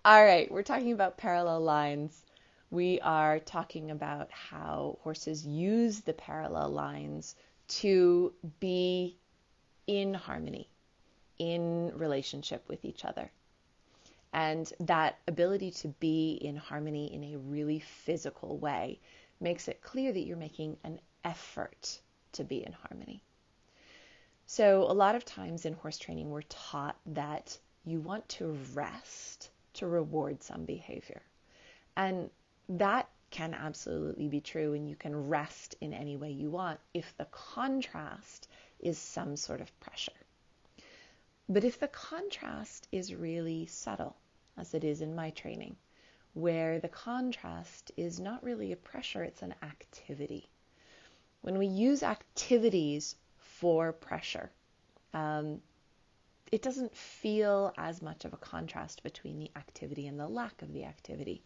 All right, we're talking about parallel lines. We are talking about how horses use the parallel lines to be in harmony, in relationship with each other. And that ability to be in harmony in a really physical way makes it clear that you're making an effort to be in harmony. So a lot of times in horse training, we're taught that you want to rest to reward some behavior. And that can absolutely be true, and you can rest in any way you want if the contrast is some sort of pressure. But if the contrast is really subtle, as it is in my training, where the contrast is not really a pressure, it's an activity. When we use activities for pressure, it doesn't feel as much of a contrast between the activity and the lack of the activity.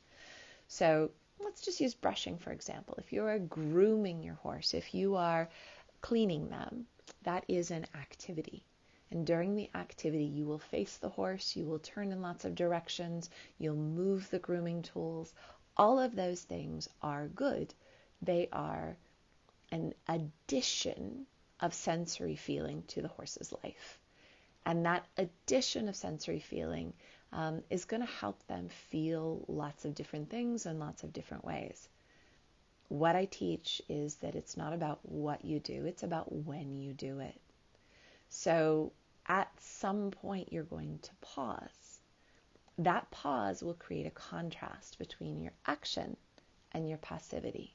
So let's just use brushing, for example. If you are grooming your horse, if you are cleaning them, that is an activity. And during the activity, you will face the horse, you will turn in lots of directions, you'll move the grooming tools. All of those things are good. They are an addition of sensory feeling to the horse's life. And that addition of sensory feeling is going to help them feel lots of different things in lots of different ways. What I teach is that it's not about what you do, it's about when you do it. So at some point you're going to pause. That pause will create a contrast between your action and your passivity.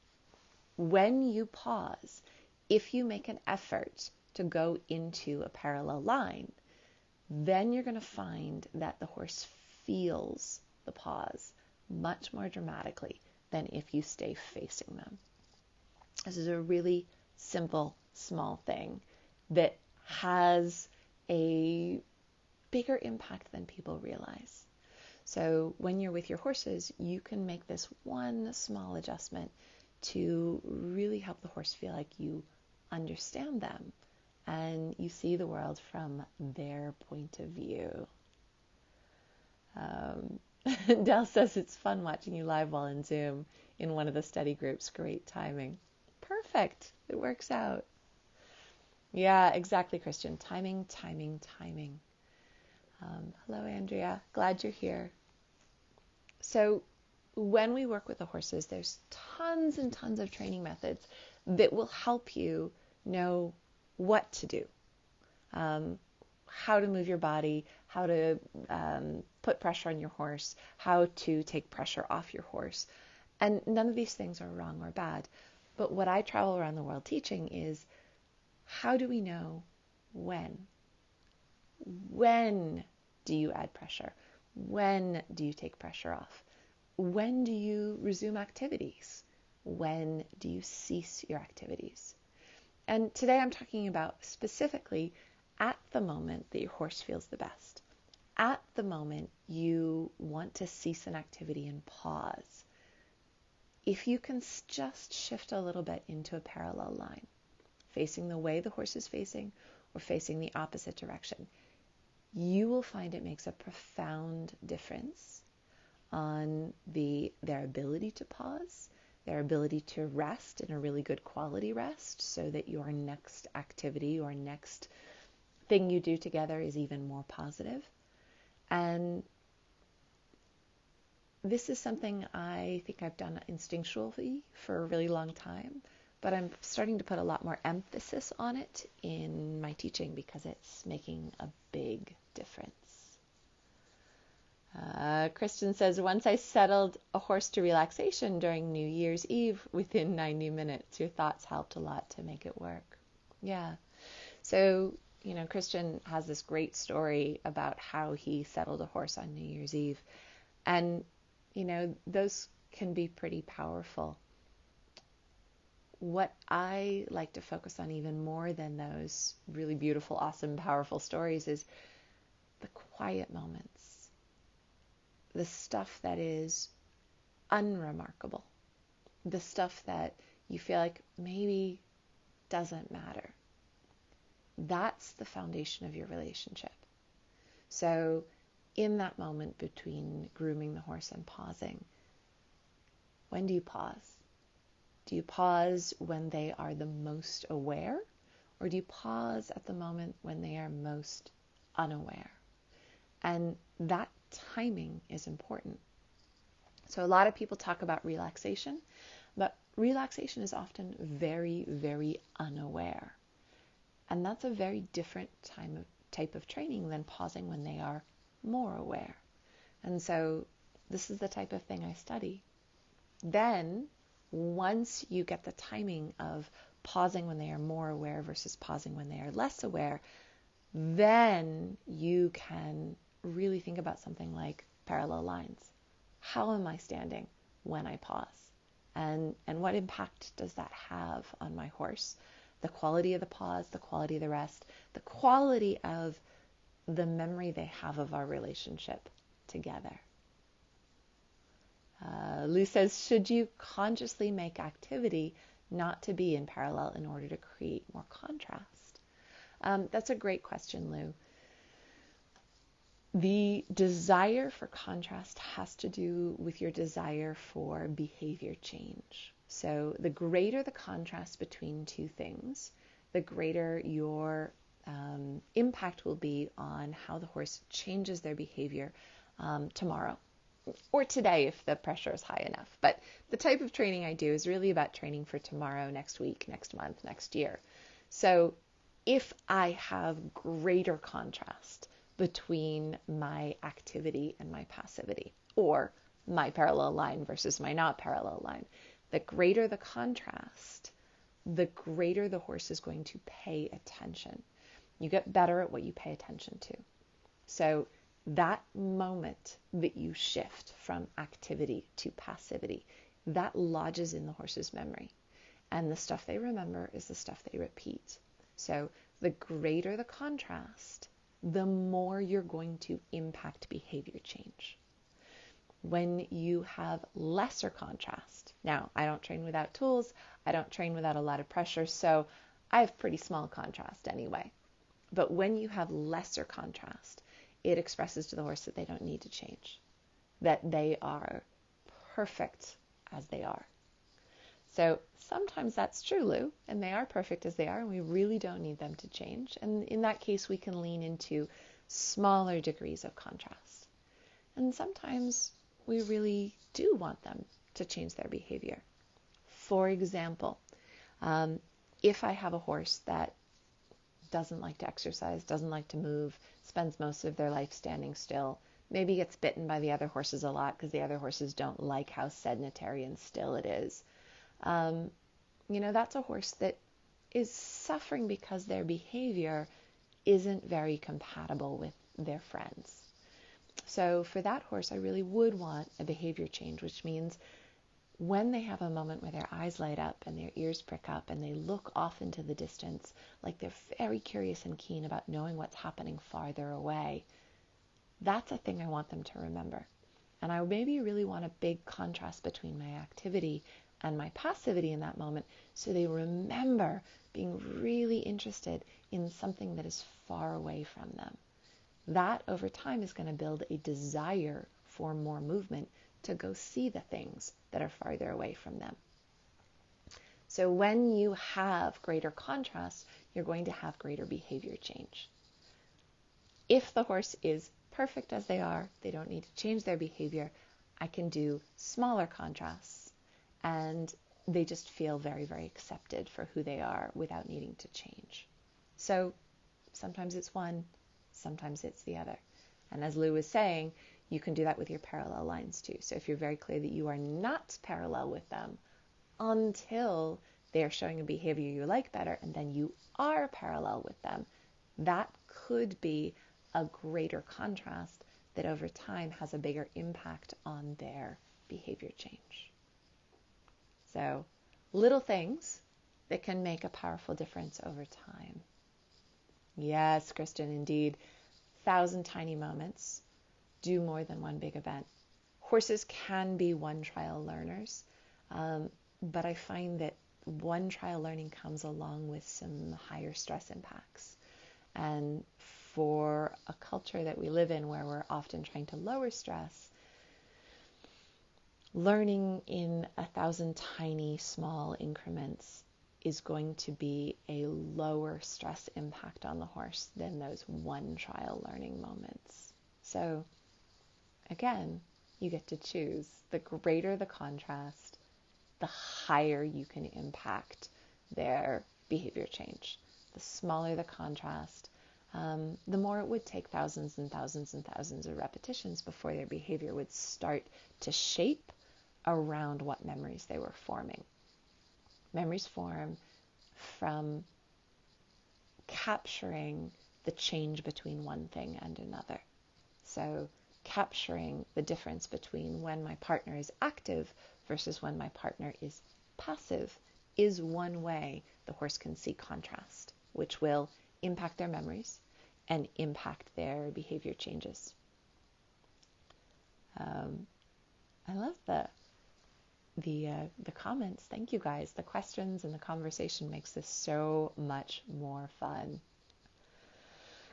When you pause, if you make an effort to go into a parallel line, then you're going to find that the horse feels the pause much more dramatically than if you stay facing them. This is a really simple, small thing that has a bigger impact than people realize. So when you're with your horses, you can make this one small adjustment to really help the horse feel like you understand them and you see the world from their point of view. Del says it's fun watching you live while in Zoom in one of the study groups. Great timing. Perfect. It works out. Yeah, exactly, Christian. Timing, timing, timing. Hello, Andrea. Glad you're here. So when we work with the horses, there's tons and tons of training methods that will help you know what to do, how to move your body, how to put pressure on your horse, how to take pressure off your horse. And none of these things are wrong or bad. But what I travel around the world teaching is, how do we know when? When do you add pressure? When do you take pressure off? When do you resume activities? When do you cease your activities? And today I'm talking about specifically at the moment that your horse feels the best. At the moment you want to cease an activity and pause. If you can just shift a little bit into a parallel line, facing the way the horse is facing or facing the opposite direction, you will find it makes a profound difference on their ability to pause, their ability to rest in a really good quality rest so that your next activity or next thing you do together is even more positive. And this is something I think I've done instinctually for a really long time, but I'm starting to put a lot more emphasis on it in my teaching because it's making a big difference. Kristen says, once I settled a horse to relaxation during New Year's Eve within 90 minutes. Your thoughts helped a lot to make it work. Yeah. So, Christian has this great story about how he settled a horse on New Year's Eve. And, those can be pretty powerful. What I like to focus on even more than those really beautiful, awesome, powerful stories is the quiet moments. The stuff that is unremarkable. The stuff that you feel like maybe doesn't matter. That's the foundation of your relationship. So in that moment between grooming the horse and pausing, when do you pause? Do you pause when they are the most aware, or do you pause at the moment when they are most unaware? And that timing is important. So a lot of people talk about relaxation, but relaxation is often very, very unaware. And that's a very different type of training than pausing when they are more aware. And so this is the type of thing I study. Then, once you get the timing of pausing when they are more aware versus pausing when they are less aware, then you can really think about something like parallel lines. How am I standing when I pause? And what impact does that have on my horse? The quality of the pause, the quality of the rest, the quality of the memory they have of our relationship together. Lou says, should you consciously make activity not to be in parallel in order to create more contrast? That's a great question, Lou. The desire for contrast has to do with your desire for behavior change. So the greater the contrast between two things, the greater your impact will be on how the horse changes their behavior tomorrow. Or today if the pressure is high enough. But the type of training I do is really about training for tomorrow, next week, next month, next year. So if I have greater contrast between my activity and my passivity, or my parallel line versus my not parallel line, the greater the contrast, the greater the horse is going to pay attention. You get better at what you pay attention to. So that moment that you shift from activity to passivity, that lodges in the horse's memory. And the stuff they remember is the stuff they repeat. So the greater the contrast, the more you're going to impact behavior change. When you have lesser contrast, now I don't train without tools, I don't train without a lot of pressure, so I have pretty small contrast anyway. But when you have lesser contrast, it expresses to the horse that they don't need to change, that they are perfect as they are. So sometimes that's true, Lou, and they are perfect as they are, and we really don't need them to change. And in that case, we can lean into smaller degrees of contrast. And sometimes we really do want them to change their behavior. For example, if I have a horse that doesn't like to exercise, doesn't like to move, spends most of their life standing still, maybe gets bitten by the other horses a lot because the other horses don't like how sedentary and still it is. That's a horse that is suffering because their behavior isn't very compatible with their friends. So for that horse, I really would want a behavior change, which means when they have a moment where their eyes light up and their ears prick up and they look off into the distance, like they're very curious and keen about knowing what's happening farther away, that's a thing I want them to remember. And I maybe really want a big contrast between my activity and my passivity in that moment, so they remember being really interested in something that is far away from them. That over time is going to build a desire for more movement to go see the things that are farther away from them. So when you have greater contrast, you're going to have greater behavior change. If the horse is perfect as they are, they don't need to change their behavior, I can do smaller contrasts and they just feel very, very accepted for who they are without needing to change. So sometimes it's one, sometimes it's the other. And as Lou was saying, you can do that with your parallel lines too. So if you're very clear that you are not parallel with them until they are showing a behavior you like better, and then you are parallel with them, that could be a greater contrast that over time has a bigger impact on their behavior change. So little things that can make a powerful difference over time. Yes, Kristen, indeed. 1,000 tiny moments do more than one big event. Horses can be one trial learners, but I find that one trial learning comes along with some higher stress impacts. And for a culture that we live in where we're often trying to lower stress, learning in 1,000 tiny, small increments is going to be a lower stress impact on the horse than those one trial learning moments. So again, you get to choose. The greater the contrast, the higher you can impact their behavior change. The smaller the contrast, the more it would take thousands and thousands and thousands of repetitions before their behavior would start to shape around what memories they were forming. Memories form from capturing the change between one thing and another. So capturing the difference between when my partner is active versus when my partner is passive is one way the horse can see contrast, which will impact their memories and impact their behavior changes. I love the comments. Thank you guys. The questions and the conversation makes this so much more fun.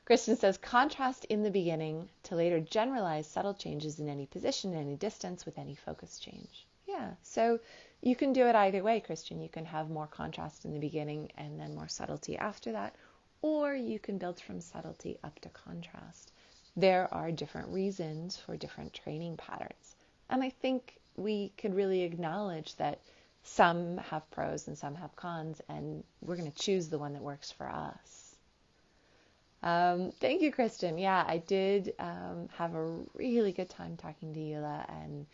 Kristen says, contrast in the beginning to later generalize subtle changes in any position, any distance with any focus change. Yeah, so you can do it either way, Christian. You can have more contrast in the beginning and then more subtlety after that, or you can build from subtlety up to contrast. There are different reasons for different training patterns. And I think we could really acknowledge that some have pros and some have cons, and we're going to choose the one that works for us. Thank you, Kristen. Yeah, I did have a really good time talking to Eula, and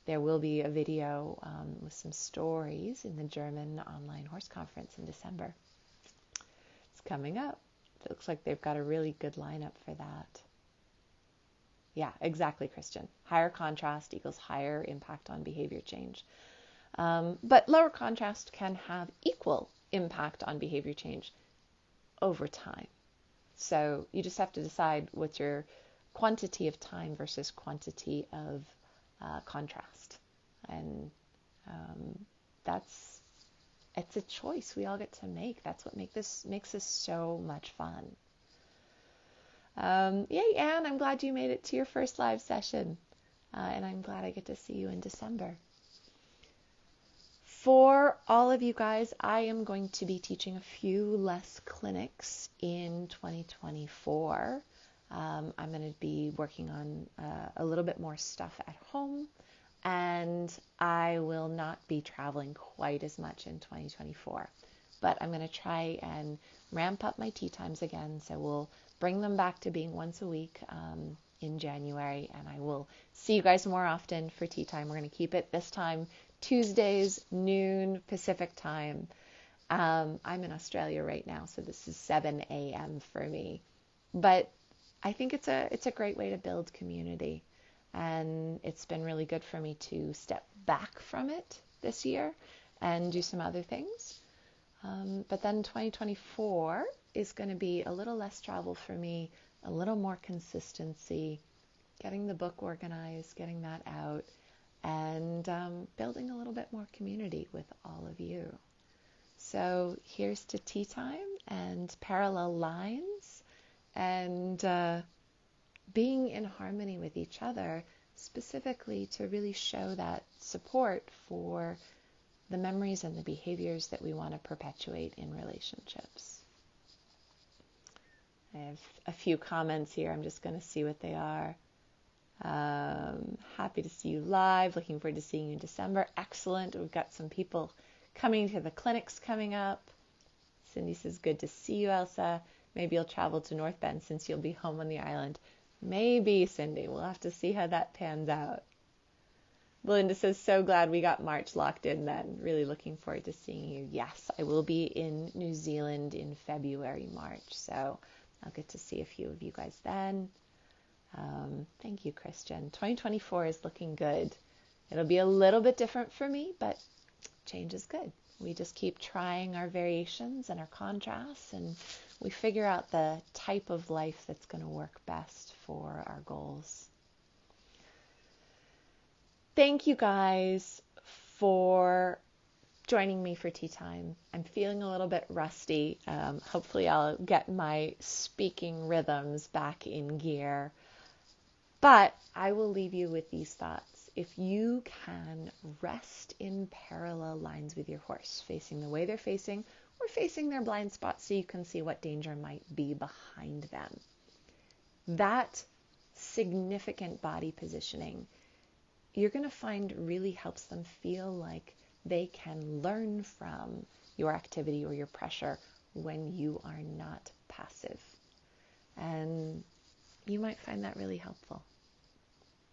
there will be a video with some stories in the German online horse conference in December. It's coming up. It looks like they've got a really good lineup for that. Yeah, exactly, Christian. Higher contrast equals higher impact on behavior change. But lower contrast can have equal impact on behavior change over time. So you just have to decide what's your quantity of time versus quantity of contrast. And it's a choice we all get to make. That's what makes this so much fun. Yay, Anne, I'm glad you made it to your first live session. And I'm glad I get to see you in December. For all of you guys, I am going to be teaching a few less clinics in 2024. I'm going to be working on a little bit more stuff at home, and I will not be traveling quite as much in 2024. But I'm going to try and ramp up my tea times again, so we'll bring them back to being once a week in January, and I will see you guys more often for tea time. We're going to keep it this time Tuesdays, noon Pacific time. I'm in Australia right now, so this is 7 a.m. for me. But I think it's a great way to build community, and it's been really good for me to step back from it this year and do some other things. But then 2024 is going to be a little less travel for me, a little more consistency, getting the book organized, getting that out, and building a little bit more community with all of you. So here's to tea time and parallel lines and being in harmony with each other, specifically to really show that support for the memories and the behaviors that we want to perpetuate in relationships. I have a few comments here. I'm just going to see what they are. Happy to see you live. Looking forward to seeing you in December. Excellent. We've got some people coming to the clinics coming up. Cindy says, good to see you, Elsa. Maybe you'll travel to North Bend since you'll be home on the island. Maybe, Cindy. We'll have to see how that pans out. Belinda says, so glad we got March locked in then. Really looking forward to seeing you. Yes, I will be in New Zealand in February, March. So I'll get to see a few of you guys then. Thank you, Christian. 2024 is looking good. It'll be a little bit different for me, but change is good. We just keep trying our variations and our contrasts, and we figure out the type of life that's going to work best for our goals. Thank you guys for joining me for tea time. I'm feeling a little bit rusty. Hopefully I'll get my speaking rhythms back in gear. But I will leave you with these thoughts. If you can rest in parallel lines with your horse, facing the way they're facing or facing their blind spots so you can see what danger might be behind them, that significant body positioning, you're going to find really helps them feel like they can learn from your activity or your pressure when you are not passive. And you might find that really helpful.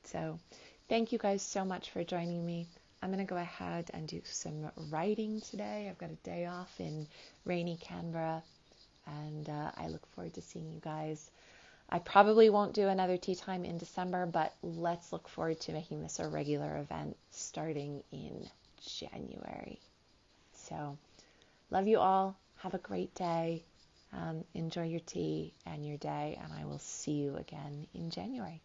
So thank you guys so much for joining me. I'm going to go ahead and do some writing today. I've got a day off in rainy Canberra, and I look forward to seeing you guys. I probably won't do another tea time in December, but let's look forward to making this a regular event starting in January. So love you all. Have a great day. Enjoy your tea and your day, and I will see you again in January.